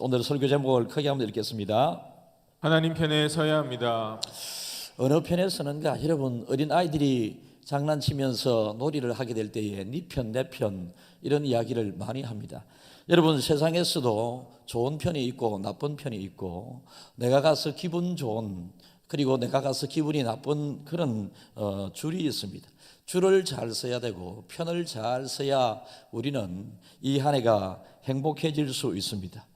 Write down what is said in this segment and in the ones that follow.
오늘 설교 제목을 크게 한번 읽겠습니다. 하나님 편에 서야 합니다. 어느 편에 서는가? 여러분, 어린 아이들이 장난치면서 놀이를 하게 될 때에 네 편, 내 편 이런 이야기를 많이 합니다. 여러분, 세상에서도 좋은 편이 있고 나쁜 편이 있고, 내가 가서 기분 좋은, 그리고 내가 가서 기분이 나쁜 그런 줄이 있습니다. 줄을 잘 써야 되고 편을 잘 써야 우리는 이 한 해가 행복해질 수 있습니다.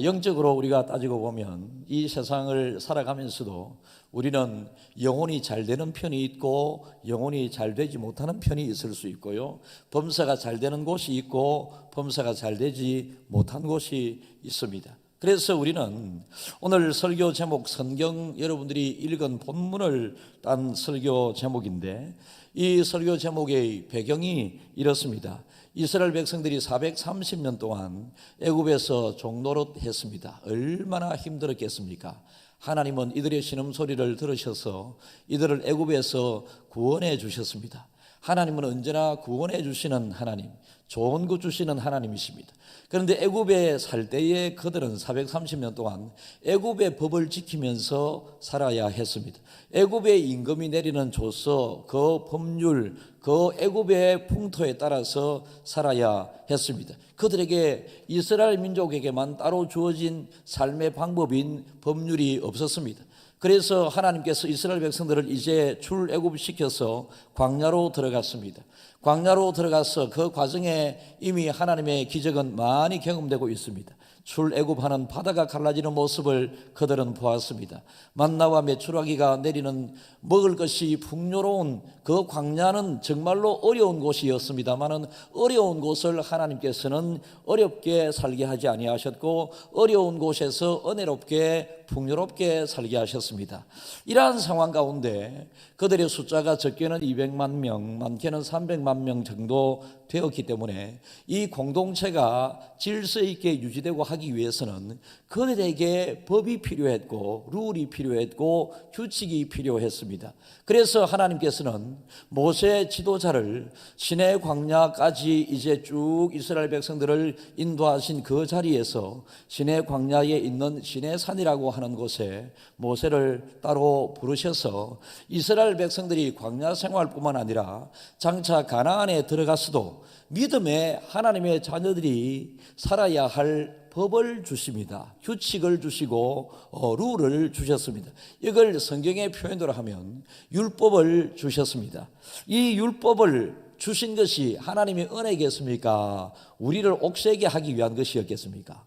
영적으로 우리가 따지고 보면 이 세상을 살아가면서도 우리는 영혼이 잘 되는 편이 있고 영혼이 잘 되지 못하는 편이 있을 수 있고요, 범사가 잘 되는 곳이 있고 범사가 잘 되지 못한 곳이 있습니다. 그래서 우리는 오늘 설교 제목, 성경 여러분들이 읽은 본문을 딴 설교 제목인데, 이 설교 제목의 배경이 이렇습니다. 이스라엘 백성들이 430년 동안 애굽에서 종노릇 했습니다. 얼마나 힘들었겠습니까? 하나님은 이들의 신음소리를 들으셔서 이들을 애굽에서 구원해 주셨습니다. 하나님은 언제나 구원해 주시는 하나님, 좋은 것 주시는 하나님이십니다. 그런데 애굽에 살 때에 그들은 430년 동안 애굽의 법을 지키면서 살아야 했습니다. 애굽의 임금이 내리는 조서, 그 법률, 그 애굽의 풍토에 따라서 살아야 했습니다. 그들에게, 이스라엘 민족에게만 따로 주어진 삶의 방법인 법률이 없었습니다. 그래서 하나님께서 이스라엘 백성들을 이제 출애굽시켜서 광야로 들어갔습니다. 광야로 들어가서 그 과정에 이미 하나님의 기적은 많이 경험되고 있습니다. 출애굽하는 바다가 갈라지는 모습을 그들은 보았습니다. 만나와 메추라기가 내리는 먹을 것이 풍요로운 그 광야는 정말로 어려운 곳이었습니다마는, 어려운 곳을 하나님께서는 어렵게 살게 하지 아니하셨고 어려운 곳에서 은혜롭게 풍요롭게 살게 하셨습니다. 이러한 상황 가운데 그들의 숫자가 적게는 200만 명, 많게는 300만 명 정도 되었기 때문에 이 공동체가 질서 있게 유지되고 하기 위해서는 그들에게 법이 필요했고 룰이 필요했고 규칙이 필요했습니다. 그래서 하나님께서는 모세 지도자를 시내 광야까지 이제 쭉 이스라엘 백성들을 인도하신 그 자리에서 시내 광야에 있는 시내산이라고 하는 곳에 모세를 따로 부르셔서 이스라엘 백성들이 광야 생활뿐만 아니라 장차 가나안에 들어갔어도 믿음의 하나님의 자녀들이 살아야 할 법을 주십니다. 규칙을 주시고 룰을 주셨습니다. 이걸 성경의 표현으로 하면 율법을 주셨습니다. 이 율법을 주신 것이 하나님의 은혜겠습니까? 우리를 옥세게 하기 위한 것이었겠습니까?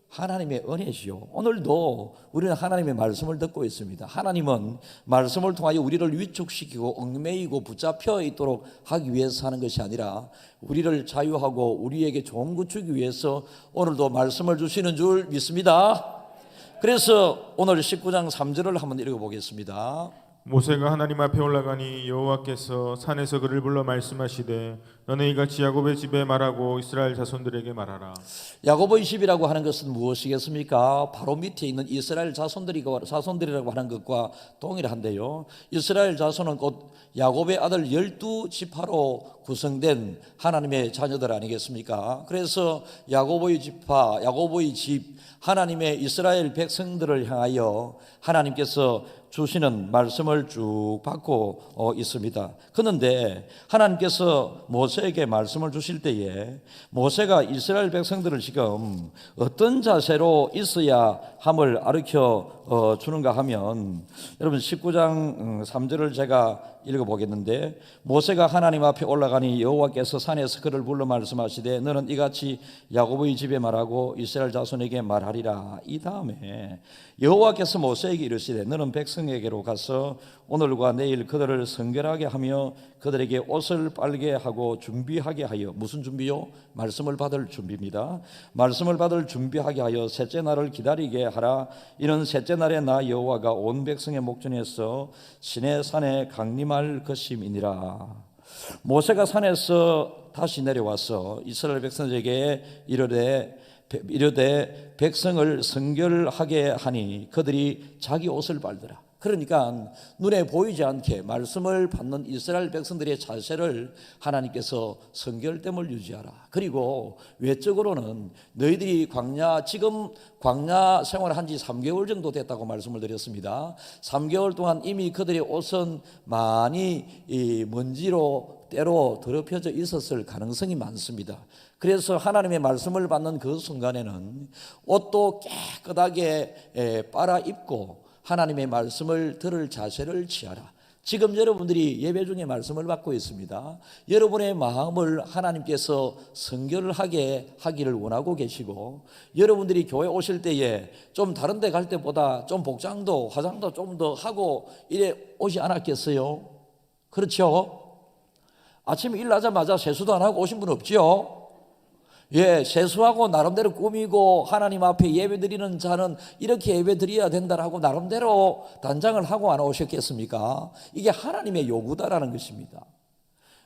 하나님의 은혜시요. 오늘도 우리는 하나님의 말씀을 듣고 있습니다. 하나님은 말씀을 통하여 우리를 위축시키고 얽매이고 붙잡혀 있도록 하기 위해서 하는 것이 아니라 우리를 자유하고 우리에게 좋은 것 주기 위해서 오늘도 말씀을 주시는 줄 믿습니다. 그래서 오늘 19장 3절을 한번 읽어보겠습니다. 모세가 하나님 앞에 올라가니 여호와께서 산에서 그를 불러 말씀하시되 너는 이같이 야곱의 집에 말하고 이스라엘 자손들에게 말하라. 야곱의 집이라고 하는 것은 무엇이겠습니까? 바로 밑에 있는 이스라엘 자손들이라고 하는 것과 동일한데요, 이스라엘 자손은 곧 야곱의 아들 12지파로 구성된 하나님의 자녀들 아니겠습니까? 그래서 야곱의 지파, 야곱의 집, 하나님의 이스라엘 백성들을 향하여 하나님께서 주시는 말씀을 쭉 받고 있습니다. 그런데 하나님께서 모세에게 말씀을 주실 때에 모세가 이스라엘 백성들을 지금 어떤 자세로 있어야 함을 가르쳐 주는가 하면, 여러분 19장 3절을 제가 읽어보겠는데, 모세가 하나님 앞에 올라가니 여호와께서 산에서 그를 불러 말씀하시되 너는 이같이 야곱의 집에 말하고 이스라엘 자손에게 말하리라. 이 다음에 여호와께서 모세에게 이르시되 너는 백성에게로 가서 오늘과 내일 그들을 성결하게 하며 그들에게 옷을 빨게 하고 준비하게 하여, 무슨 준비요? 말씀을 받을 준비입니다. 말씀을 받을 준비하게 하여 셋째 날을 기다리게 하라. 이는 셋째 날에 나 여호와가 온 백성의 목전에서 시내 산에 강림할 것임이니라. 모세가 산에서 다시 내려와서 이스라엘 백성에게 이르되 백성을 성결하게 하니 그들이 자기 옷을 빨더라. 그러니까 눈에 보이지 않게 말씀을 받는 이스라엘 백성들의 자세를 하나님께서 성결됨을 유지하라. 그리고 외적으로는 너희들이 지금 광야 생활한 지 3개월 정도 됐다고 말씀을 드렸습니다. 3개월 동안 이미 그들의 옷은 많이 이 먼지로 때로 더럽혀져 있었을 가능성이 많습니다. 그래서 하나님의 말씀을 받는 그 순간에는 옷도 깨끗하게 빨아 입고 하나님의 말씀을 들을 자세를 취하라. 지금 여러분들이 예배 중에 말씀을 받고 있습니다. 여러분의 마음을 하나님께서 성결을 하게 하기를 원하고 계시고, 여러분들이 교회 오실 때에 좀 다른 데 갈 때보다 좀 복장도 화장도 좀 더 하고 이래 오지 않았겠어요? 그렇죠? 아침에 일나자마자 세수도 안 하고 오신 분 없지요? 예, 세수하고 나름대로 꾸미고 하나님 앞에 예배드리는 자는 이렇게 예배드려야 된다라고 나름대로 단장을 하고 안 오셨겠습니까? 이게 하나님의 요구다라는 것입니다.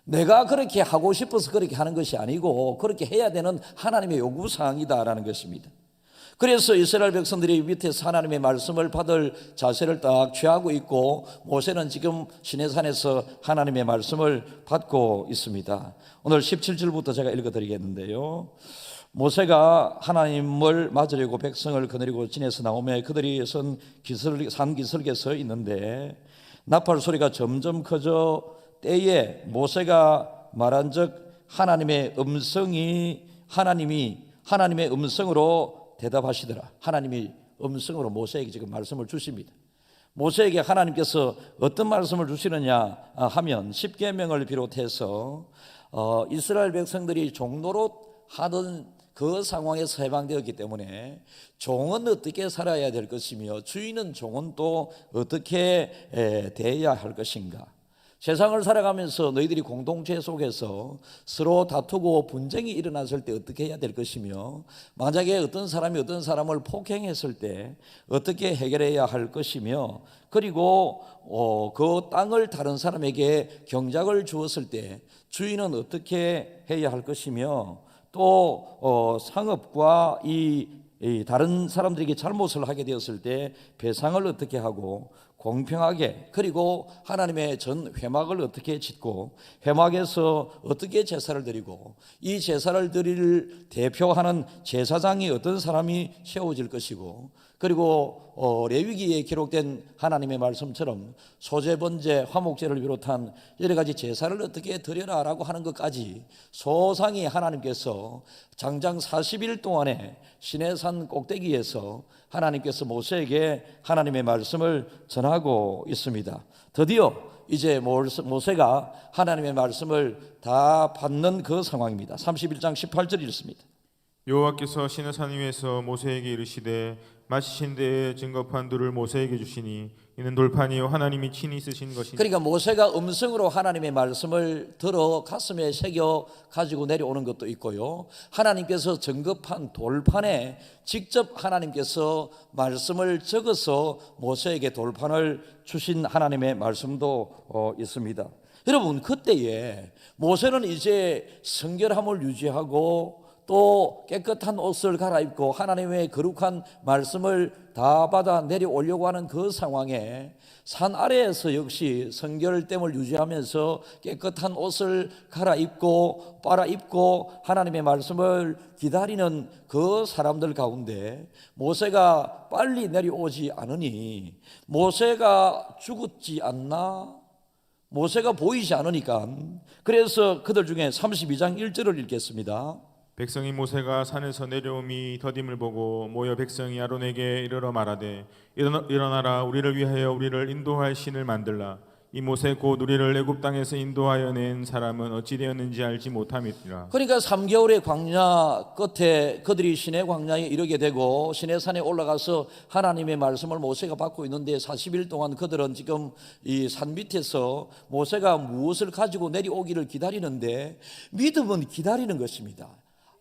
내가 그렇게 하고 싶어서 그렇게 하는 것이 아니고 그렇게 해야 되는 하나님의 요구사항이다라는 것입니다. 그래서 이스라엘 백성들이 밑에서 하나님의 말씀을 받을 자세를 딱 취하고 있고, 모세는 지금 시내산에서 하나님의 말씀을 받고 있습니다. 오늘 17절부터 제가 읽어드리겠는데요. 모세가 하나님을 맞으려고 백성을 거느리고 진에서 나오며 그들이 산 기슭에 서 있는데 나팔 소리가 점점 커져 때에 모세가 말한즉 하나님의 음성으로 대답하시더라. 하나님이 음성으로 모세에게 지금 말씀을 주십니다. 모세에게 하나님께서 어떤 말씀을 주시느냐 하면 10계명을 비롯해서 이스라엘 백성들이 종노릇 하던 그 상황에서 해방되었기 때문에 종은 어떻게 살아야 될 것이며 주인은 종은 또 어떻게 대해야 할 것인가. 세상을 살아가면서 너희들이 공동체 속에서 서로 다투고 분쟁이 일어났을 때 어떻게 해야 될 것이며, 만약에 어떤 사람이 어떤 사람을 폭행했을 때 어떻게 해결해야 할 것이며, 그리고 그 땅을 다른 사람에게 경작을 주었을 때 주인은 어떻게 해야 할 것이며, 또 상업과 이 다른 사람들에게 잘못을 하게 되었을 때 배상을 어떻게 하고 공평하게, 그리고 하나님의 전 회막을 어떻게 짓고 회막에서 어떻게 제사를 드리고 이 제사를 드릴 대표하는 제사장이 어떤 사람이 세워질 것이고, 그리고 레위기에 기록된 하나님의 말씀처럼 소제, 번제, 화목제를 비롯한 여러 가지 제사를 어떻게 드려라라고 하는 것까지 소상히 하나님께서 장장 40일 동안에 시내산 꼭대기에서 하나님께서 모세에게 하나님의 말씀을 전하고 있습니다. 드디어 이제 모세가 하나님의 말씀을 다 받는 그 상황입니다. 31장 18절 읽습니다. 여호와께서 시내산 위에서 모세에게 이르시되 마치신 데에 증거판 돌을 모세에게 주시니 이는 돌판이요 하나님이 친히 쓰신 것이니. 그러니까 모세가 음성으로 하나님의 말씀을 들어 가슴에 새겨 가지고 내려오는 것도 있고요, 하나님께서 증거판 돌판에 직접 하나님께서 말씀을 적어서 모세에게 돌판을 주신 하나님의 말씀도 있습니다. 여러분, 그때에 모세는 이제 성결함을 유지하고 또 깨끗한 옷을 갈아입고 하나님의 거룩한 말씀을 다 받아 내려오려고 하는 그 상황에 산 아래에서 역시 성결됨을 유지하면서 깨끗한 옷을 갈아입고 빨아입고 하나님의 말씀을 기다리는 그 사람들 가운데 모세가 빨리 내려오지 않으니 모세가 죽었지 않나? 모세가 보이지 않으니까, 그래서 그들 중에 32장 1절을 읽겠습니다. 백성이 모세가 산에서 내려옴이 더딤을 보고 모여 백성이 아론에게 이르러 말하되 일어나라, 우리를 위하여 우리를 인도할 신을 만들라. 이 모세 곧 우리를 애굽 땅에서 인도하여 낸 사람은 어찌 되었는지 알지 못함이니라. 그러니까 3개월의 광야 끝에 그들이 시내 광야에 이르게 되고 시내산에 올라가서 하나님의 말씀을 모세가 받고 있는데 40일 동안 그들은 지금 이 산 밑에서 모세가 무엇을 가지고 내려오기를 기다리는데, 믿음은 기다리는 것입니다.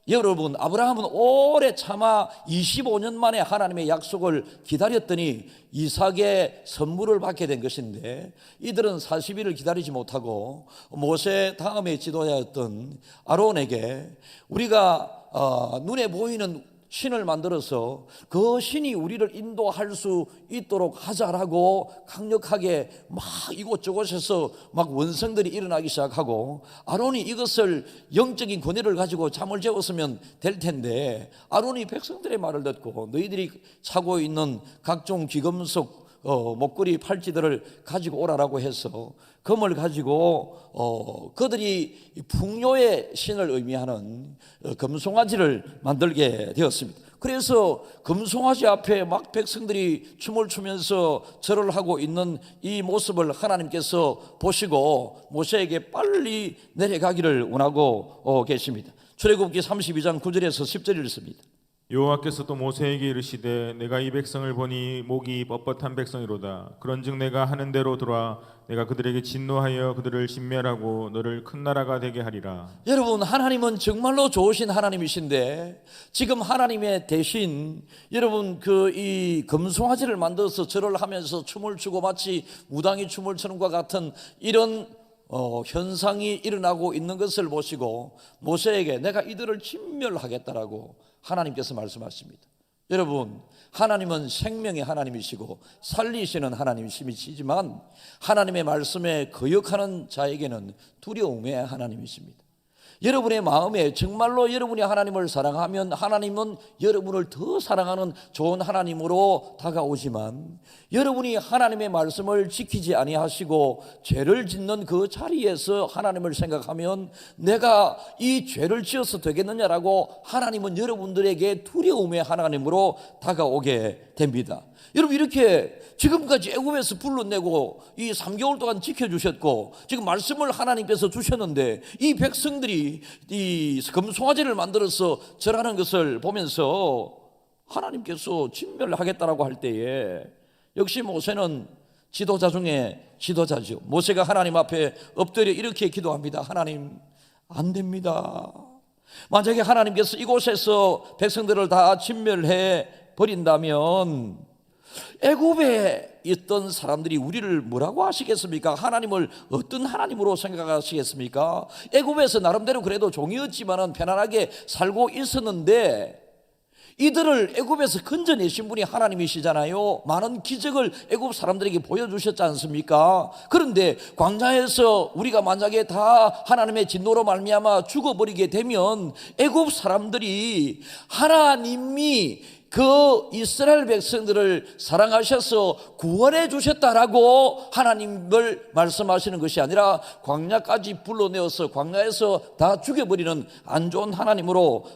여러분, 아브라함은 오래 참아 25년 만에 하나님의 약속을 기다렸더니 이삭의 선물을 받게 된 것인데, 이들은 40일을 기다리지 못하고 모세 다음에 지도자였던 아론에게 우리가 눈에 보이는 신을 만들어서 그 신이 우리를 인도할 수 있도록 하자라고 강력하게 막 이곳저곳에서 막 원성들이 일어나기 시작하고, 아론이 이것을 영적인 권위를 가지고 잠을 재웠으면 될 텐데, 아론이 백성들의 말을 듣고 너희들이 차고 있는 각종 귀금속 목걸이 팔찌들을 가지고 오라라고 해서 금을 가지고 그들이 풍요의 신을 의미하는 금송아지를 만들게 되었습니다. 그래서 금송아지 앞에 막 백성들이 춤을 추면서 절을 하고 있는 이 모습을 하나님께서 보시고 모세에게 빨리 내려가기를 원하고 계십니다. 출애굽기 32장 9절에서 10절을 읽습니다. 여호와께서 또 모세에게 이르시되 내가 이 백성을 보니 목이 뻣뻣한 백성이로다. 그런즉 내가 하는 대로 들어와 내가 그들에게 진노하여 그들을 진멸하고 너를 큰 나라가 되게 하리라. 여러분, 하나님은 정말로 좋으신 하나님이신데 지금 하나님의 대신 여러분 이 금송아지를 만들어서 절을 하면서 춤을 추고 마치 무당이 춤을 추는 것 같은 이런 현상이 일어나고 있는 것을 보시고 모세에게 내가 이들을 진멸하겠다라고 하나님께서 말씀하십니다. 여러분, 하나님은 생명의 하나님이시고 살리시는 하나님이시지만 하나님의 말씀에 거역하는 자에게는 두려움의 하나님이십니다. 여러분의 마음에 정말로 여러분이 하나님을 사랑하면 하나님은 여러분을 더 사랑하는 좋은 하나님으로 다가오지만, 여러분이 하나님의 말씀을 지키지 아니하시고 죄를 짓는 그 자리에서 하나님을 생각하면 내가 이 죄를 지어서 되겠느냐라고 하나님은 여러분들에게 두려움의 하나님으로 다가오게 됩니다. 여러분, 이렇게 지금까지 애굽에서 불러내고 이 3개월 동안 지켜주셨고 지금 말씀을 하나님께서 주셨는데 이 백성들이 이 금송아지를 만들어서 절하는 것을 보면서 하나님께서 진멸하겠다라고 할 때에 역시 모세는 지도자 중에 지도자죠. 모세가 하나님 앞에 엎드려 이렇게 기도합니다. 하나님, 안 됩니다. 만약에 하나님께서 이곳에서 백성들을 다 진멸해 버린다면 애굽에 있던 사람들이 우리를 뭐라고 하시겠습니까? 하나님을 어떤 하나님으로 생각하시겠습니까? 애굽에서 나름대로 그래도 종이었지만은 편안하게 살고 있었는데 이들을 애굽에서 건져내신 분이 하나님이시잖아요. 많은 기적을 애굽 사람들에게 보여주셨지 않습니까? 그런데 광야에서 우리가 만약에 다 하나님의 진노로 말미암아 죽어버리게 되면 애굽 사람들이 하나님이 그 이스라엘 백성들을 사랑하셔서 구원해 주셨다라고 하나님을 말씀하시는 것이 아니라 광야까지 불러내어서 광야에서 다 죽여버리는 안 좋은 하나님으로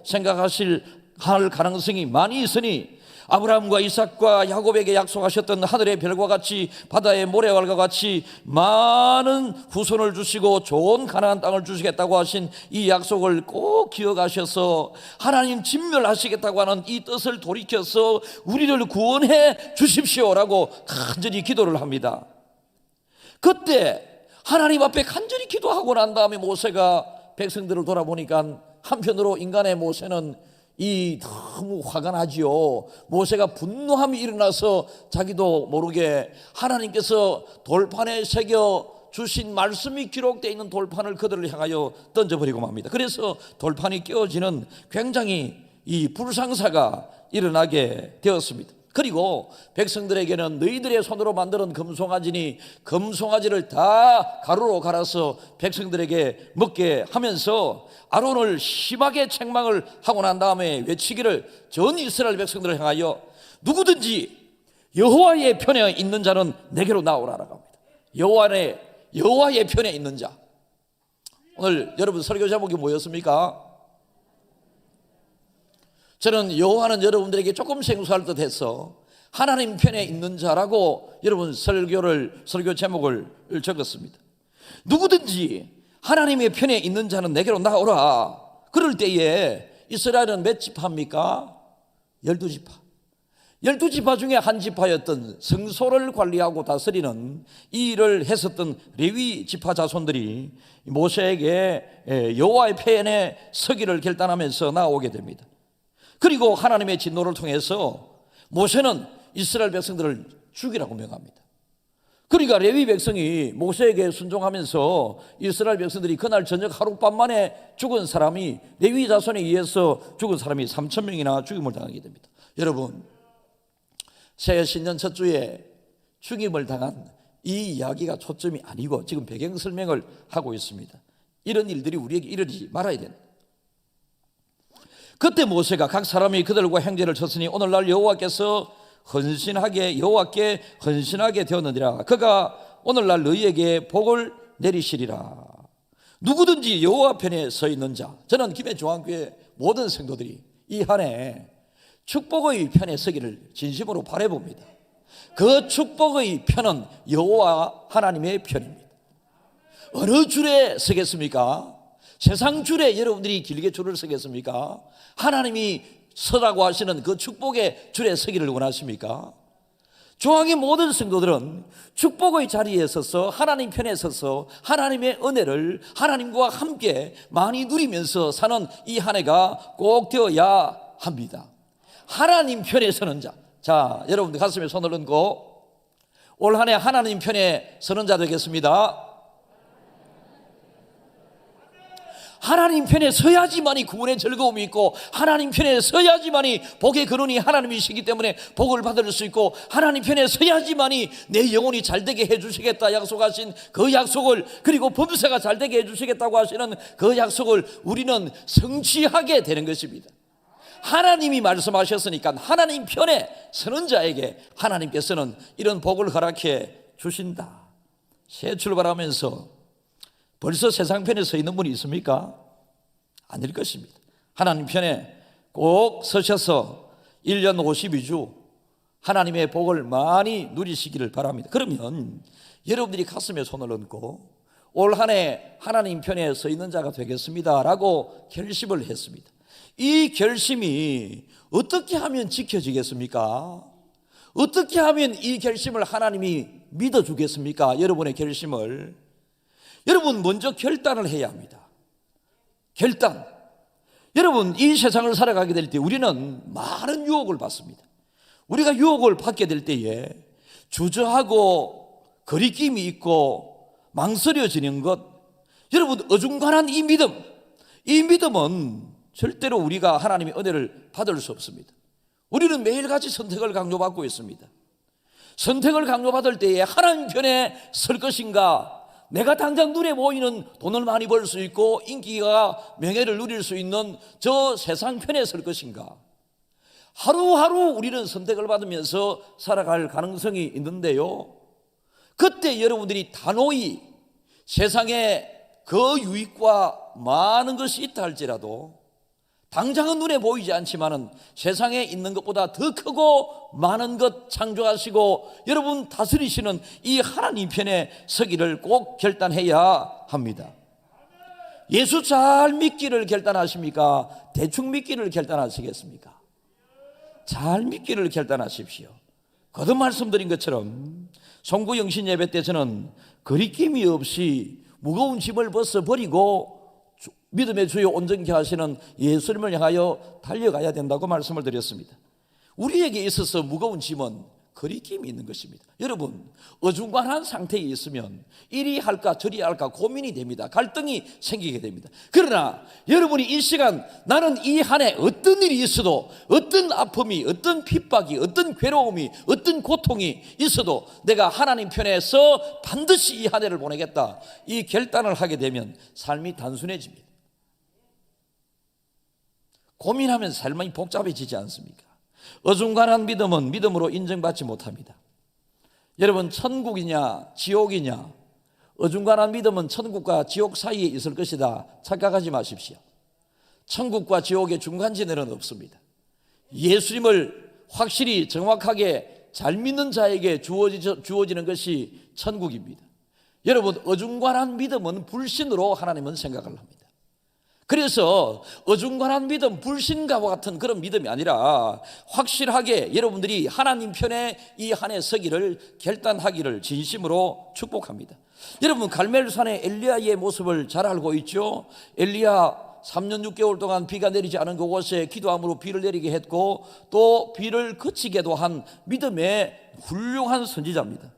할 가능성이 많이 있으니, 아브라함과 이삭과 야곱에게 약속하셨던 하늘의 별과 같이 바다의 모래알과 같이 많은 후손을 주시고 좋은 가나안 땅을 주시겠다고 하신 이 약속을 꼭 기억하셔서 하나님 진멸하시겠다고 하는 이 뜻을 돌이켜서 우리를 구원해 주십시오라고 간절히 기도를 합니다. 그때 하나님 앞에 간절히 기도하고 난 다음에 모세가 백성들을 돌아보니까 한편으로 인간의 모세는 너무 화가 나지요. 모세가 분노함이 일어나서 자기도 모르게 하나님께서 돌판에 새겨 주신 말씀이 기록되어 있는 돌판을 그들을 향하여 던져버리고 맙니다. 그래서 돌판이 깨어지는 굉장히 불상사가 일어나게 되었습니다. 그리고 백성들에게는 너희들의 손으로 만드는 금송아지니 금송아지를 다 가루로 갈아서 백성들에게 먹게 하면서 아론을 심하게 책망을 하고 난 다음에 외치기를 전 이스라엘 백성들을 향하여 누구든지 여호와의 편에 있는 자는 내게로 나오라라고 합니다. 여호와의 편에 있는 자. 오늘 여러분 설교 제목이 뭐였습니까? 저는 여호와는 여러분들에게 조금 생소할 듯 해서 하나님 편에 있는 자라고 여러분 설교 제목을 적었습니다. 누구든지 하나님의 편에 있는 자는 내게로 나오라. 그럴 때에 이스라엘은 몇 지파입니까? 12지파. 12지파 중에 한 지파였던 성소를 관리하고 다스리는 이 일을 했었던 레위 지파 자손들이 모세에게 여호와의 편에 서기를 결단하면서 나오게 됩니다. 그리고 하나님의 진노를 통해서 모세는 이스라엘 백성들을 죽이라고 명합니다. 그러니까 레위 백성이 모세에게 순종하면서 이스라엘 백성들이 그날 저녁 하룻밤 만에 죽은 사람이, 레위 자손에 의해서 죽은 사람이 3,000명이나 죽임을 당하게 됩니다. 여러분, 새 신년 첫 주에 죽임을 당한 이 이야기가 초점이 아니고 지금 배경 설명을 하고 있습니다. 이런 일들이 우리에게 이르지 말아야 된다. 그때 모세가 각 사람이 그들과 형제를 쳤으니 오늘날 여호와께서 여호와께 헌신하게 되었느니라. 그가 오늘날 너희에게 복을 내리시리라. 누구든지 여호와 편에 서 있는 자, 저는 김해중앙교회 모든 성도들이 이 한 해 축복의 편에 서기를 진심으로 바라봅니다. 그 축복의 편은 여호와 하나님의 편입니다. 어느 줄에 서겠습니까? 세상 줄에 여러분들이 길게 줄을 서겠습니까? 하나님이 서라고 하시는 그 축복의 줄에 서기를 원하십니까? 중앙의 모든 성도들은 축복의 자리에 서서 하나님 편에 서서 하나님의 은혜를 하나님과 함께 많이 누리면서 사는 이 한 해가 꼭 되어야 합니다. 하나님 편에 서는 자, 자, 여러분들 가슴에 손을 얹고 올 한 해 하나님 편에 서는 자 되겠습니다. 하나님 편에 서야지만이 구원의 즐거움이 있고, 하나님 편에 서야지만이 복의 근원이 하나님이시기 때문에 복을 받을 수 있고, 하나님 편에 서야지만이 내 영혼이 잘되게 해주시겠다 약속하신 그 약속을, 그리고 범사가 잘되게 해주시겠다고 하시는 그 약속을 우리는 성취하게 되는 것입니다. 하나님이 말씀하셨으니까 하나님 편에 서는 자에게 하나님께서는 이런 복을 허락해 주신다. 새 출발하면서 벌써 세상 편에 서 있는 분이 있습니까? 아닐 것입니다. 하나님 편에 꼭 서셔서 1년 52주 하나님의 복을 많이 누리시기를 바랍니다. 그러면 여러분들이 가슴에 손을 얹고 올 한 해 하나님 편에 서 있는 자가 되겠습니다 라고 결심을 했습니다. 이 결심이 어떻게 하면 지켜지겠습니까? 어떻게 하면 이 결심을 하나님이 믿어주겠습니까? 여러분의 결심을. 여러분, 먼저 결단을 해야 합니다. 결단. 여러분, 이 세상을 살아가게 될 때 우리는 많은 유혹을 받습니다. 우리가 유혹을 받게 될 때에 주저하고 거리낌이 있고 망설여지는 것, 여러분, 어중간한 이 믿음은 절대로 우리가 하나님의 은혜를 받을 수 없습니다. 우리는 매일같이 선택을 강요받고 있습니다. 선택을 강요받을 때에 하나님 편에 설 것인가, 내가 당장 눈에 보이는 돈을 많이 벌 수 있고 인기가 명예를 누릴 수 있는 저 세상 편에 설 것인가, 하루하루 우리는 선택을 받으면서 살아갈 가능성이 있는데요, 그때 여러분들이 단호히 세상에 그 유익과 많은 것이 있다 할지라도 당장은 눈에 보이지 않지만은 세상에 있는 것보다 더 크고 많은 것 창조하시고 여러분 다스리시는 이 하나님 편에 서기를 꼭 결단해야 합니다. 예수 잘 믿기를 결단하십니까? 대충 믿기를 결단하시겠습니까? 잘 믿기를 결단하십시오. 거듭 말씀드린 것처럼 송구 영신 예배 때 저는 거리낌이 없이 무거운 짐을 벗어버리고 믿음의 주여 온전케 하시는 예수님을 향하여 달려가야 된다고 말씀을 드렸습니다. 우리에게 있어서 무거운 짐은 거리낌이 있는 것입니다. 여러분, 어중간한 상태에 있으면 이리 할까 저리 할까 고민이 됩니다. 갈등이 생기게 됩니다. 그러나 여러분이 이 시간, 나는 이 한 해 어떤 일이 있어도, 어떤 아픔이, 어떤 핍박이, 어떤 괴로움이, 어떤 고통이 있어도 내가 하나님 편에서 반드시 이 한 해를 보내겠다, 이 결단을 하게 되면 삶이 단순해집니다. 고민하면 삶이 복잡해지지 않습니까? 어중간한 믿음은 믿음으로 인정받지 못합니다. 여러분, 천국이냐 지옥이냐, 어중간한 믿음은 천국과 지옥 사이에 있을 것이다 착각하지 마십시오. 천국과 지옥의 중간지대는 없습니다. 예수님을 확실히 정확하게 잘 믿는 자에게 주어지는 것이 천국입니다. 여러분, 어중간한 믿음은 불신으로 하나님은 생각을 합니다. 그래서 어중간한 믿음, 불신과 같은 그런 믿음이 아니라 확실하게 여러분들이 하나님 편에 이 한 해 서기를 결단하기를 진심으로 축복합니다. 여러분, 갈멜산의 엘리야의 모습을 잘 알고 있죠? 엘리야 3년 6개월 동안 비가 내리지 않은 그곳에 기도함으로 비를 내리게 했고 또 비를 그치게도 한 믿음의 훌륭한 선지자입니다.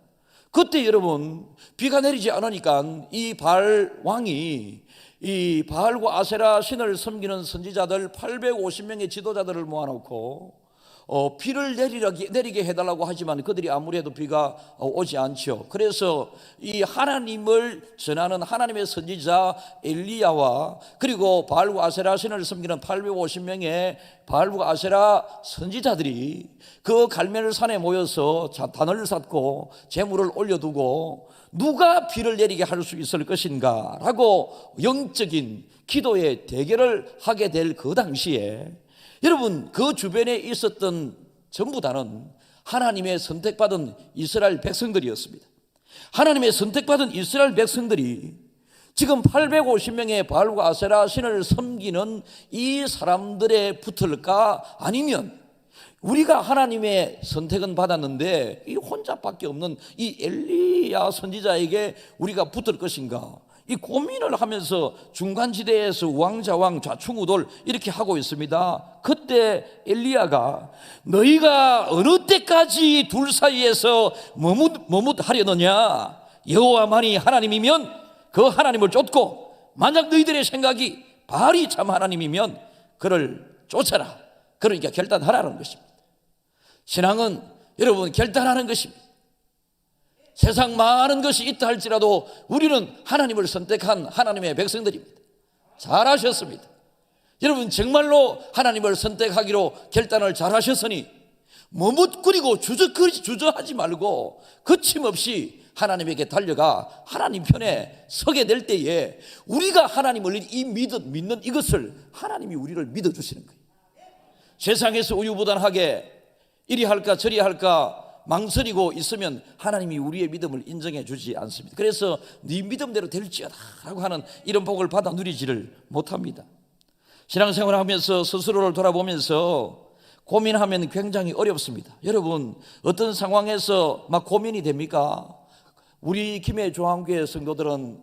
그때 여러분 비가 내리지 않으니까 이 바알 왕이 이 바알과 아세라 신을 섬기는 선지자들 850명의 지도자들을 모아놓고 비를 내리게 해달라고 하지만 그들이 아무리 해도 비가 오지 않죠. 그래서 이 하나님을 전하는 하나님의 선지자 엘리야와 그리고 바알과 아세라 신을 섬기는 850명의 바알과 아세라 선지자들이 그 갈멜 산에 모여서 단을 쌓고 제물을 올려두고 누가 비를 내리게 할 수 있을 것인가 라고 영적인 기도의 대결을 하게 될 그 당시에 여러분 그 주변에 있었던 전부 다는 하나님의 선택받은 이스라엘 백성들이었습니다. 하나님의 선택받은 이스라엘 백성들이 지금 850명의 바알과 아세라 신을 섬기는 이 사람들에 붙을까, 아니면 우리가 하나님의 선택은 받았는데 이 혼자밖에 없는 이 엘리야 선지자에게 우리가 붙을 것인가, 이 고민을 하면서 중간지대에서 우왕좌왕 좌충우돌 이렇게 하고 있습니다. 그때 엘리야가 너희가 어느 때까지 둘 사이에서 머뭇하려느냐, 여호와만이 하나님이면 그 하나님을 쫓고 만약 너희들의 생각이 바알이 참 하나님이면 그를 쫓아라. 그러니까 결단하라는 것입니다. 신앙은 여러분 결단하는 것입니다. 세상 많은 것이 있다 할지라도 우리는 하나님을 선택한 하나님의 백성들입니다. 잘하셨습니다. 여러분 정말로 하나님을 선택하기로 결단을 잘하셨으니 머뭇거리고 주저하지 말고 거침없이 하나님에게 달려가 하나님 편에 서게 될 때에 우리가 하나님을 믿는 이것을 하나님이 우리를 믿어주시는 거예요. 세상에서 우유부단하게 이리 할까 저리 할까 망설이고 있으면 하나님이 우리의 믿음을 인정해 주지 않습니다. 그래서 네 믿음대로 될지어다 라고 하는 이런 복을 받아 누리지를 못합니다. 신앙생활을 하면서 스스로를 돌아보면서 고민하면 굉장히 어렵습니다. 여러분 어떤 상황에서 막 고민이 됩니까? 우리 김해 조항교회 성도들은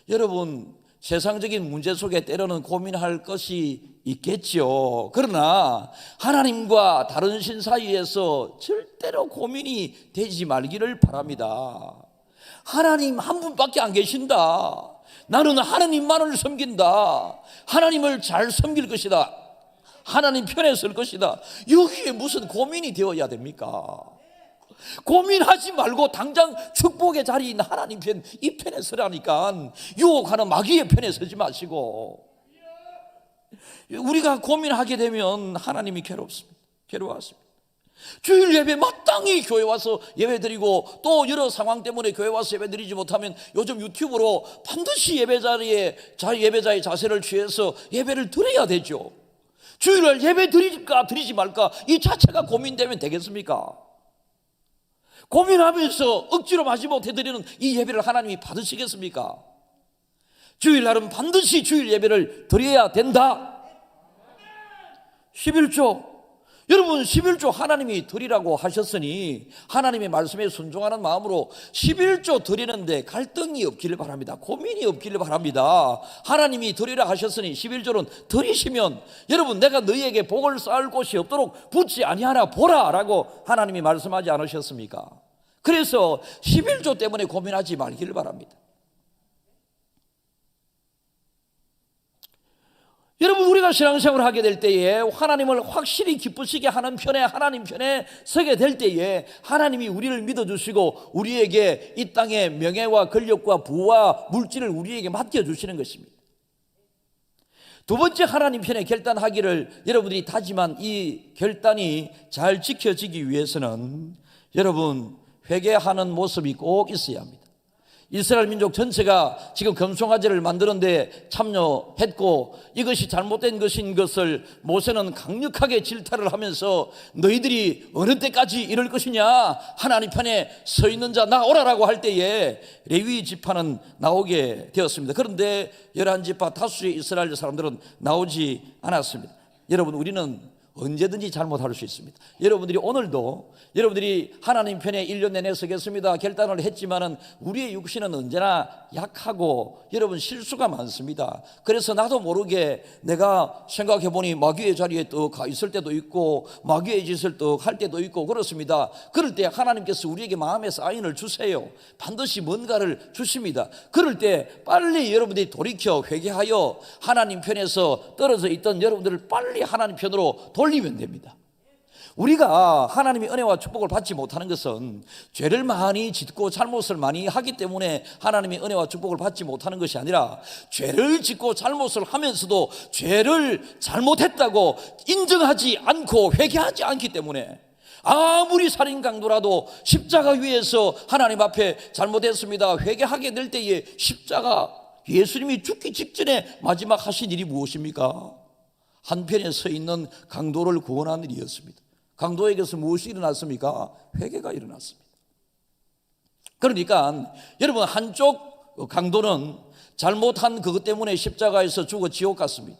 여러분 세상적인 문제 속에 때로는 고민할 것이 있겠죠. 그러나 하나님과 다른 신 사이에서 절대로 고민이 되지 말기를 바랍니다. 하나님 한 분밖에 안 계신다. 나는 하나님만을 섬긴다. 하나님을 잘 섬길 것이다. 하나님 편에 설 것이다. 여기에 무슨 고민이 되어야 됩니까? 고민하지 말고 당장 축복의 자리에 있는 하나님 편, 이 편에 서라니까. 유혹하는 마귀의 편에 서지 마시고. 우리가 고민하게 되면 하나님이 괴로워하십니다. 주일 예배 마땅히 교회 와서 예배 드리고 또 여러 상황 때문에 교회 와서 예배 드리지 못하면 요즘 유튜브로 반드시 예배자의 자세를 취해서 예배를 드려야 되죠. 주일날 예배 드릴까 드리지 말까 이 자체가 고민되면 되겠습니까? 고민하면서 억지로 마지못해 드리는 이 예배를 하나님이 받으시겠습니까? 주일날은 반드시 주일 예배를 드려야 된다. 11조, 여러분 11조 하나님이 드리라고 하셨으니 하나님의 말씀에 순종하는 마음으로 11조 드리는데 갈등이 없기를 바랍니다. 고민이 없기를 바랍니다. 하나님이 드리라 하셨으니 11조는 드리시면 여러분 내가 너희에게 복을 쌓을 곳이 없도록 붙지 아니하나 보라 라고 하나님이 말씀하지 않으셨습니까? 그래서 11조 때문에 고민하지 말기를 바랍니다. 여러분 우리가 신앙생활을 하게 될 때에 하나님을 확실히 기쁘시게 하는 편에 하나님 편에 서게 될 때에 하나님이 우리를 믿어주시고 우리에게 이 땅의 명예와 권력과 부와 물질을 우리에게 맡겨주시는 것입니다. 두 번째 하나님 편에 결단하기를 여러분들이 다짐한 이 결단이 잘 지켜지기 위해서는 여러분 회개하는 모습이 꼭 있어야 합니다. 이스라엘 민족 전체가 지금 금송아지를 만드는데 참여했고 이것이 잘못된 것인 것을 모세는 강력하게 질타를 하면서 너희들이 어느 때까지 이럴 것이냐, 하나님 편에 서 있는 자 나오라라고 할 때에 레위 지파는 나오게 되었습니다. 그런데 11지파 다수의 이스라엘 사람들은 나오지 않았습니다. 여러분 우리는 언제든지 잘못할 수 있습니다. 여러분들이 오늘도 여러분들이 하나님 편에 1년 내내 서겠습니다 결단을 했지만은 우리의 육신은 언제나 약하고 여러분 실수가 많습니다. 그래서 나도 모르게 내가 생각해 보니 마귀의 자리에 떡 가 있을 때도 있고 마귀의 짓을 떡 할 때도 있고 그렇습니다. 그럴 때 하나님께서 우리에게 마음의 사인을 주세요. 반드시 뭔가를 주십니다. 그럴 때 빨리 여러분들이 돌이켜 회개하여 하나님 편에서 떨어져 있던 여러분들을 빨리 하나님 편으로 돌리면 됩니다. 우리가 하나님의 은혜와 축복을 받지 못하는 것은 죄를 많이 짓고 잘못을 많이 하기 때문에 하나님의 은혜와 축복을 받지 못하는 것이 아니라 죄를 짓고 잘못을 하면서도 죄를 잘못했다고 인정하지 않고 회개하지 않기 때문에 아무리 살인 강도라도 십자가 위에서 하나님 앞에 잘못했습니다 회개하게 될 때에 십자가 예수님이 죽기 직전에 마지막 하신 일이 무엇입니까? 한편에 서 있는 강도를 구원하는 일이었습니다. 강도에게서 무엇이 일어났습니까? 회개가 일어났습니다. 그러니까 여러분 한쪽 강도는 잘못한 그것 때문에 십자가에서 죽어 지옥 갔습니다.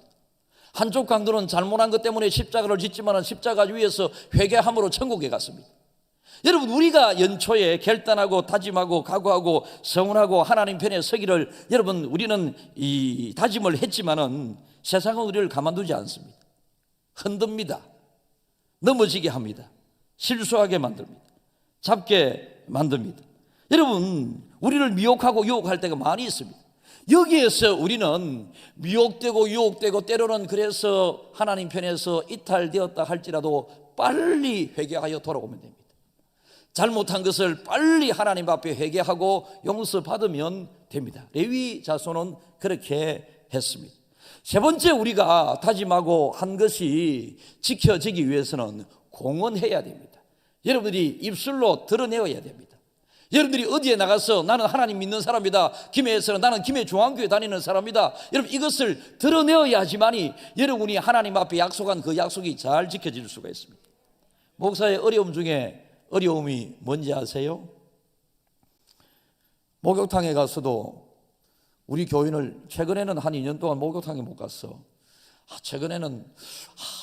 한쪽 강도는 잘못한 것 때문에 십자가를 짓지만 십자가 위에서 회개함으로 천국에 갔습니다. 여러분 우리가 연초에 결단하고 다짐하고 각오하고 서운하고 하나님 편에 서기를 여러분 우리는 이 다짐을 했지만은 세상은 우리를 가만두지 않습니다. 흔듭니다. 넘어지게 합니다. 실수하게 만듭니다. 잡게 만듭니다. 여러분 우리를 미혹하고 유혹할 때가 많이 있습니다. 여기에서 우리는 미혹되고 유혹되고 때로는 그래서 하나님 편에서 이탈되었다 할지라도 빨리 회개하여 돌아오면 됩니다. 잘못한 것을 빨리 하나님 앞에 회개하고 용서받으면 됩니다. 레위 자손은 그렇게 했습니다. 세 번째 우리가 다짐하고 한 것이 지켜지기 위해서는 공언해야 됩니다. 여러분들이 입술로 드러내어야 됩니다. 여러분들이 어디에 나가서 나는 하나님 믿는 사람이다, 김해에서는 나는 김해 중앙교회 다니는 사람이다, 여러분 이것을 드러내어야지만이 여러분이 하나님 앞에 약속한 그 약속이 잘 지켜질 수가 있습니다. 목사의 어려움 중에 어려움이 뭔지 아세요? 목욕탕에 가서도 우리 교인을 최근에는 한 2년 동안 목욕탕에 못 갔어. 최근에는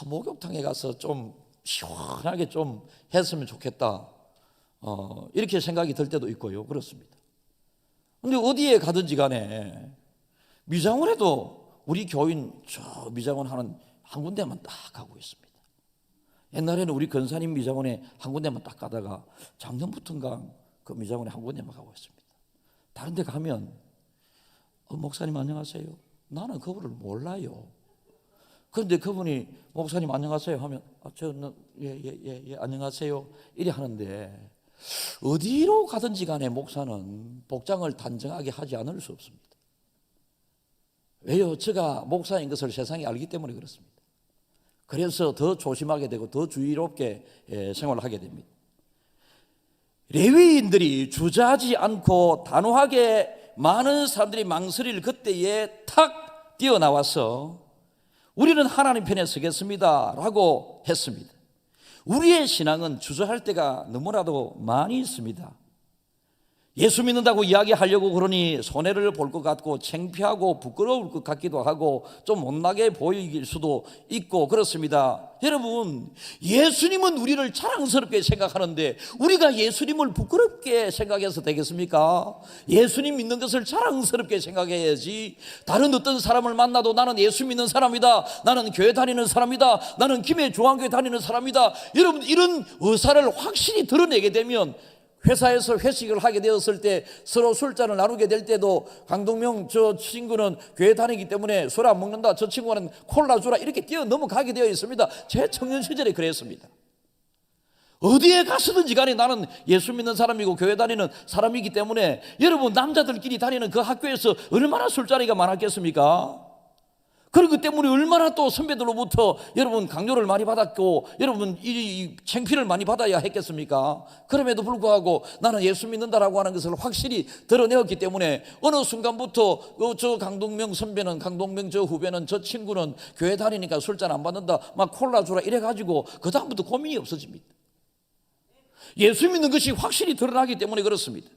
목욕탕에 가서 좀 시원하게 좀 했으면 좋겠다, 이렇게 생각이 들 때도 있고요. 그렇습니다. 근데 어디에 가든지 간에 미장원에도 우리 교인 저 미장원 하는 한 군데만 딱 가고 있습니다. 옛날에는 우리 근사님 미장원에 한 군데만 딱 가다가 작년부터인가 그 미장원에 한 군데만 가고 있습니다. 다른 데 가면 목사님 안녕하세요. 나는 그분을 몰라요. 그런데 그분이 목사님 안녕하세요 하면 예 안녕하세요 이래 하는데 어디로 가든지 간에 목사는 복장을 단정하게 하지 않을 수 없습니다. 왜요? 제가 목사인 것을 세상이 알기 때문에 그렇습니다. 그래서 더 조심하게 되고 더 주의롭게 생활을 하게 됩니다. 레위인들이 주저하지 않고 단호하게 많은 사람들이 망설일 그때에 탁 뛰어나와서 우리는 하나님 편에 서겠습니다 라고 했습니다. 우리의 신앙은 주저할 때가 너무나도 많이 있습니다. 예수 믿는다고 이야기하려고 그러니 손해를 볼 것 같고 창피하고 부끄러울 것 같기도 하고 좀 못나게 보일 수도 있고 그렇습니다. 여러분 예수님은 우리를 자랑스럽게 생각하는데 우리가 예수님을 부끄럽게 생각해서 되겠습니까? 예수님 믿는 것을 자랑스럽게 생각해야지. 다른 어떤 사람을 만나도 나는 예수 믿는 사람이다, 나는 교회 다니는 사람이다, 나는 김해 중앙교회 다니는 사람이다, 여러분 이런 의사를 확실히 드러내게 되면 회사에서 회식을 하게 되었을 때 서로 술잔을 나누게 될 때도 강동명 저 친구는 교회 다니기 때문에 술 안 먹는다, 저 친구는 콜라 주라 이렇게 뛰어 넘어가게 되어 있습니다. 제 청년 시절에 그랬습니다. 어디에 가서든지 간에 나는 예수 믿는 사람이고 교회 다니는 사람이기 때문에 여러분 남자들끼리 다니는 그 학교에서 얼마나 술자리가 많았겠습니까? 그렇기 때문에 얼마나 또 선배들로부터 여러분 강요를 많이 받았고 여러분 이 창피를 많이 받아야 했겠습니까? 그럼에도 불구하고 나는 예수 믿는다라고 하는 것을 확실히 드러내었기 때문에 어느 순간부터 저 강동명 선배는, 강동명 저 후배는, 저 친구는 교회 다니니까 술잔 안 받는다, 막 콜라 주라 이래가지고 그 다음부터 고민이 없어집니다. 예수 믿는 것이 확실히 드러나기 때문에 그렇습니다.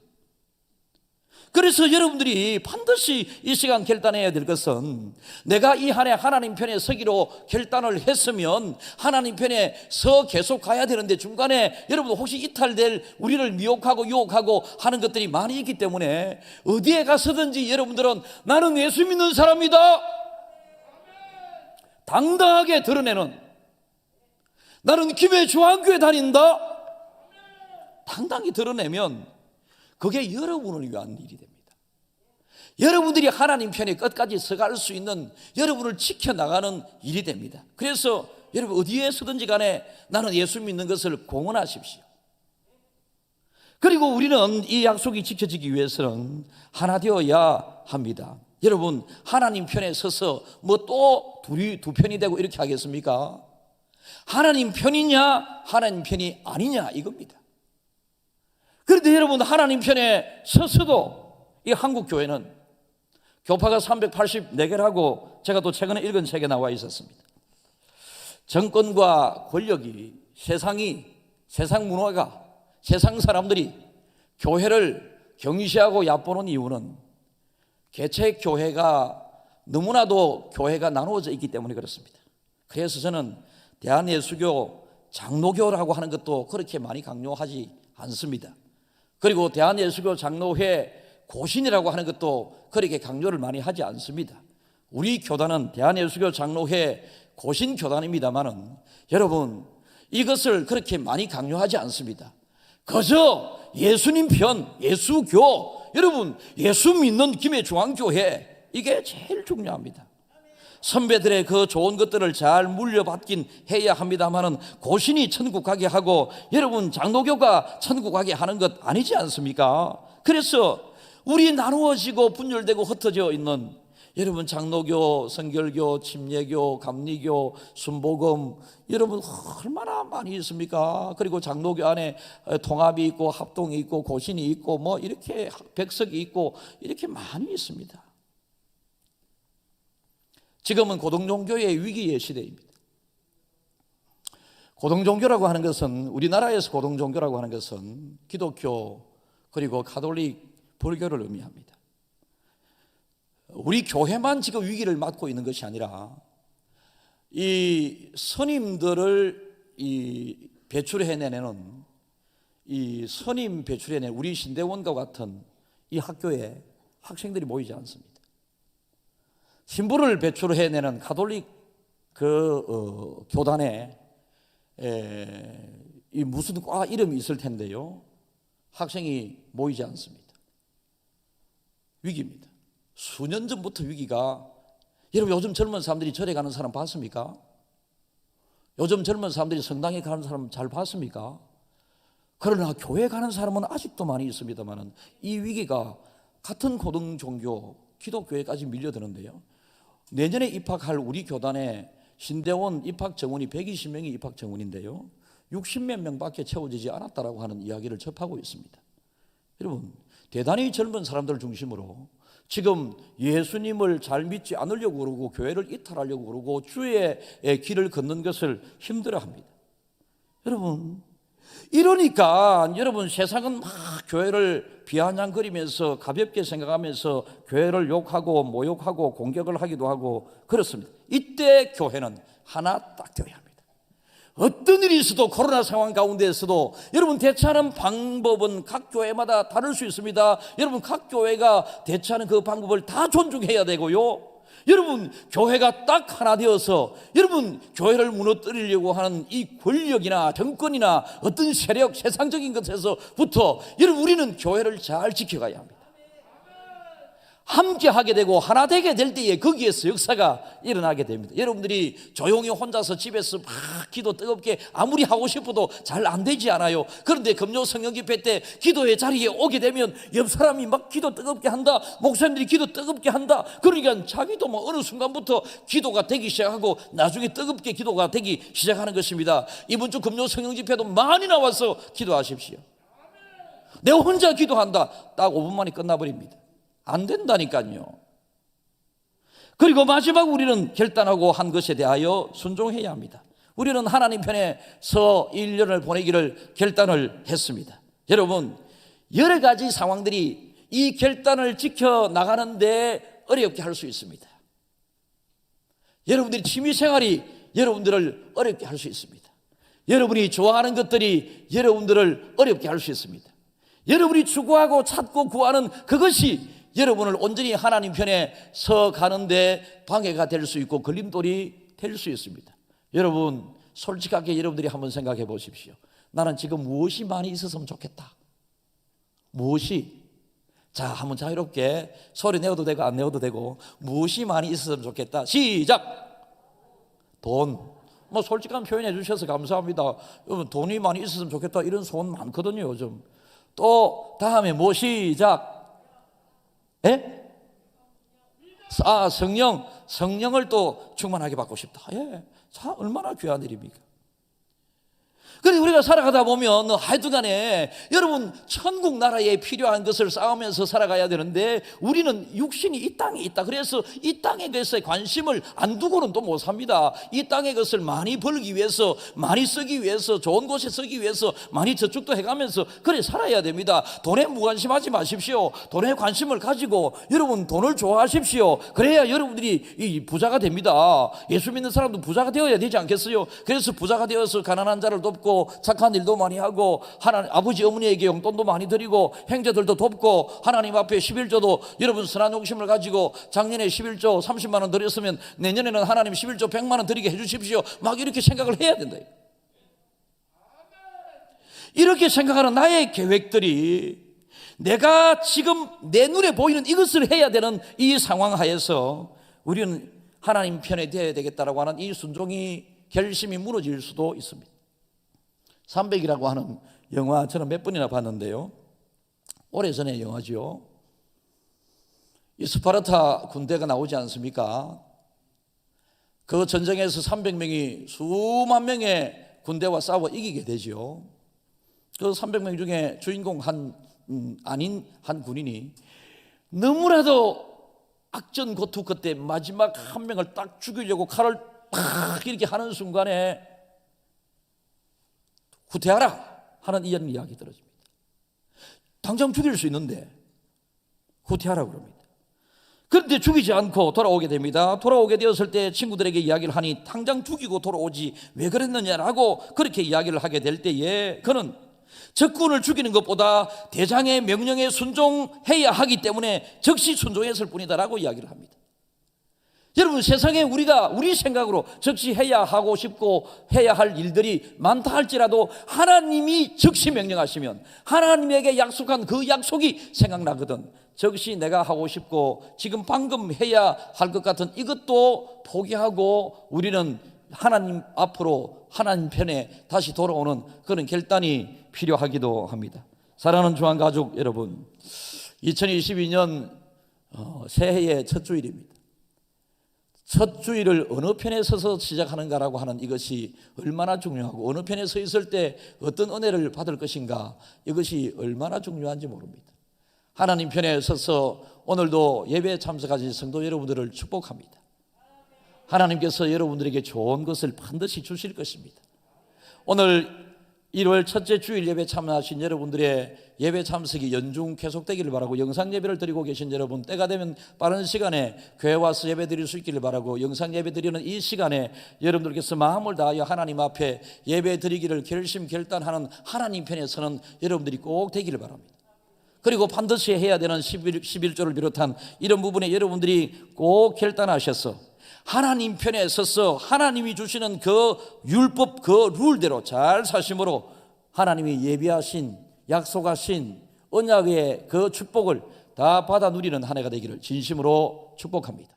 그래서 여러분들이 반드시 이 시간 결단해야 될 것은, 내가 이 한 해 하나님 편에 서기로 결단을 했으면 하나님 편에 서 계속 가야 되는데, 중간에 여러분 혹시 이탈될, 우리를 미혹하고 유혹하고 하는 것들이 많이 있기 때문에 어디에 가서든지 여러분들은 나는 예수 믿는 사람이다 당당하게 드러내는, 나는 김해 중앙교회 다닌다 당당히 드러내면 그게 여러분을 위한 일이 됩니다. 여러분들이 하나님 편에 끝까지 서갈 수 있는, 여러분을 지켜나가는 일이 됩니다. 그래서 여러분 어디에 서든지 간에 나는 예수 믿는 것을 공언하십시오. 그리고 우리는 이 약속이 지켜지기 위해서는 하나 되어야 합니다. 여러분, 하나님 편에 서서 뭐 또 두 편이 되고 이렇게 하겠습니까? 하나님 편이냐 하나님 편이 아니냐 이겁니다. 그런데 여러분, 하나님 편에 서서도 이 한국 교회는 교파가 384개라고 제가 또 최근에 읽은 책에 나와 있었습니다. 정권과 권력이, 세상이, 세상 문화가, 세상 사람들이 교회를 경시하고 얕보는 이유는 개척 교회가 너무나도 교회가 나누어져 있기 때문에 그렇습니다. 그래서 저는 대한예수교 장로교라고 하는 것도 그렇게 많이 강요하지 않습니다. 그리고 대한예수교 장로회 고신이라고 하는 것도 그렇게 강조를 많이 하지 않습니다. 우리 교단은 대한예수교 장로회 고신 교단입니다만은 여러분, 이것을 그렇게 많이 강요하지 않습니다. 그저 예수님 편, 예수교, 여러분 예수 믿는 김해 중앙교회, 이게 제일 중요합니다. 선배들의 그 좋은 것들을 잘 물려받긴 해야 합니다만은 고신이 천국 가게 하고 여러분 장로교가 천국 가게 하는 것 아니지 않습니까? 그래서 우리 나누어지고 분열되고 흩어져 있는 여러분 장로교, 성결교, 침례교, 감리교, 순복음, 여러분 얼마나 많이 있습니까? 그리고 장로교 안에 통합이 있고 합동이 있고 고신이 있고 뭐 이렇게 백석이 있고 이렇게 많이 있습니다. 지금은 고등종교의 위기의 시대입니다. 고등종교라고 하는 것은, 우리나라에서 고등종교라고 하는 것은 기독교 그리고 가톨릭, 불교를 의미합니다. 우리 교회만 지금 위기를 맞고 있는 것이 아니라 이 스님들을 배출해내는, 이 스님 배출해내는 우리 신대원과 같은 이 학교에 학생들이 모이지 않습니다. 신부를 배출해내는 가톨릭 교단에 이 무슨 과 이름이 있을 텐데요, 학생이 모이지 않습니다. 위기입니다. 수년 전부터 위기가, 여러분 요즘 젊은 사람들이 절에 가는 사람 봤습니까? 요즘 젊은 사람들이 성당에 가는 사람 잘 봤습니까? 그러나 교회 가는 사람은 아직도 많이 있습니다만 이 위기가 같은 고등 종교 기독교회까지 밀려드는데요, 내년에 입학할 우리 교단에 신대원 입학 정원이 120명이 입학 정원인데요, 60몇 명밖에 채워지지 않았다라고 하는 이야기를 접하고 있습니다. 여러분, 대단히 젊은 사람들을 중심으로 지금 예수님을 잘 믿지 않으려고 그러고 교회를 이탈하려고 그러고 주의 길을 걷는 것을 힘들어합니다. 여러분, 이러니까 여러분 세상은 막 교회를 비아냥거리면서 가볍게 생각하면서 교회를 욕하고 모욕하고 공격을 하기도 하고 그렇습니다. 이때 교회는 하나 딱 되어야 합니다. 어떤 일이 있어도, 코로나 상황 가운데에서도 여러분 대처하는 방법은 각 교회마다 다를 수 있습니다. 여러분 각 교회가 대처하는 그 방법을 다 존중해야 되고요, 여러분 교회가 딱 하나 되어서 여러분 교회를 무너뜨리려고 하는 이 권력이나 정권이나 어떤 세력, 세상적인 것에서부터 여러분 우리는 교회를 잘 지켜가야 합니다. 함께 하게 되고 하나 되게 될 때에 거기에서 역사가 일어나게 됩니다. 여러분들이 조용히 혼자서 집에서 막 기도 뜨겁게 아무리 하고 싶어도 잘 안 되지 않아요. 그런데 금요 성령 집회 때 기도의 자리에 오게 되면 옆 사람이 막 기도 뜨겁게 한다, 목사님들이 기도 뜨겁게 한다. 그러니까 자기도 뭐 어느 순간부터 기도가 되기 시작하고 나중에 뜨겁게 기도가 되기 시작하는 것입니다. 이번 주 금요 성령 집회도 많이 나와서 기도하십시오. 내가 혼자 기도한다, 딱 5분 만에 끝나버립니다. 안 된다니까요. 그리고 마지막 우리는 결단하고 한 것에 대하여 순종해야 합니다. 우리는 하나님 편에 서 1년을 보내기를 결단을 했습니다. 여러분, 여러 가지 상황들이 이 결단을 지켜나가는데 어렵게 할 수 있습니다. 여러분들이 취미생활이 여러분들을 어렵게 할 수 있습니다. 여러분이 좋아하는 것들이 여러분들을 어렵게 할 수 있습니다. 여러분이 추구하고 찾고 구하는 그것이 여러분을 온전히 하나님 편에 서 가는데 방해가 될 수 있고 걸림돌이 될 수 있습니다. 여러분 솔직하게 여러분들이 한번 생각해 보십시오. 나는 지금 무엇이 많이 있었으면 좋겠다. 무엇이? 자, 한번 자유롭게 소리 내어도 되고 안 내어도 되고 무엇이 많이 있었으면 좋겠다. 시작. 돈. 뭐 솔직한 표현해 주셔서 감사합니다. 여러분 돈이 많이 있었으면 좋겠다 이런 소원 많거든요 요즘. 또 다음에 뭐 시작. 예? 성령을 또 충만하게 받고 싶다. 예. 자, 얼마나 귀한 일입니까? 그런데 우리가 살아가다 보면 하여튼간에 여러분 천국 나라에 필요한 것을 쌓으면서 살아가야 되는데 우리는 육신이 이 땅에 있다. 그래서 이 땅에 대해서 관심을 안 두고는 또 못 삽니다. 이 땅의 것을 많이 벌기 위해서, 많이 쓰기 위해서, 좋은 곳에 쓰기 위해서 많이 저축도 해가면서 그래 살아야 됩니다. 돈에 무관심하지 마십시오. 돈에 관심을 가지고 여러분 돈을 좋아하십시오. 그래야 여러분들이 이 부자가 됩니다. 예수 믿는 사람도 부자가 되어야 되지 않겠어요? 그래서 부자가 되어서 가난한 자를 돕고 착한 일도 많이 하고 하나님 아버지 어머니에게 용돈도 많이 드리고 형제들도 돕고 하나님 앞에 11조도 여러분 선한 욕심을 가지고 작년에 11조 30만 원 드렸으면 내년에는 하나님 11조 100만 원 드리게 해주십시오. 막 이렇게 생각을 해야 된다. 이렇게 생각하는 나의 계획들이 내가 지금 내 눈에 보이는 이것을 해야 되는 이 상황 하에서 우리는 하나님 편에 되어야 되겠다라고 하는 이 순종이 결심이 무너질 수도 있습니다. 300이라고 하는 영화 저는 몇 번이나 봤는데요. 오래전의 영화죠. 이 스파르타 군대가 나오지 않습니까? 그 전쟁에서 300명이 수만 명의 군대와 싸워 이기게 되죠. 그 300명 중에 주인공 아닌 한 군인이 너무나도 악전고투 그때 마지막 한 명을 딱 죽이려고 칼을 딱 이렇게 하는 순간에 후퇴하라 하는 이런 이야기 들어집니다. 당장 죽일 수 있는데 후퇴하라 그럽니다. 그런데 죽이지 않고 돌아오게 됩니다. 돌아오게 되었을 때 친구들에게 이야기를 하니 당장 죽이고 돌아오지 왜 그랬느냐라고 그렇게 이야기를 하게 될 때에 그는 적군을 죽이는 것보다 대장의 명령에 순종해야 하기 때문에 즉시 순종했을 뿐이다라고 이야기를 합니다. 여러분 세상에 우리가 우리 생각으로 즉시 해야 하고 싶고 해야 할 일들이 많다 할지라도 하나님이 즉시 명령하시면 하나님에게 약속한 그 약속이 생각나거든. 즉시 내가 하고 싶고 지금 방금 해야 할 것 같은 이것도 포기하고 우리는 하나님 앞으로 하나님 편에 다시 돌아오는 그런 결단이 필요하기도 합니다. 사랑하는 주안가족 여러분, 2022년 새해의 첫 주일입니다. 첫 주일을 어느 편에 서서 시작하는가라고 하는 이것이 얼마나 중요하고 어느 편에 서 있을 때 어떤 은혜를 받을 것인가 이것이 얼마나 중요한지 모릅니다. 하나님 편에 서서 오늘도 예배에 참석하신 성도 여러분들을 축복합니다. 하나님께서 여러분들에게 좋은 것을 반드시 주실 것입니다. 오늘 1월 첫째 주일 예배 참여하신 여러분들의 예배 참석이 연중 계속되기를 바라고 영상 예배를 드리고 계신 여러분 때가 되면 빠른 시간에 교회 와서 예배 드릴 수 있기를 바라고 영상 예배 드리는 이 시간에 여러분들께서 마음을 다하여 하나님 앞에 예배 드리기를 결단하는 하나님 편에 서는 여러분들이 꼭 되기를 바랍니다. 그리고 반드시 해야 되는 11조를 비롯한 이런 부분에 여러분들이 꼭 결단하셔서 하나님 편에 서서 하나님이 주시는 그 율법 그 룰대로 잘 사심으로 하나님이 예비하신 약속하신 언약의 그 축복을 다 받아 누리는 한 해가 되기를 진심으로 축복합니다.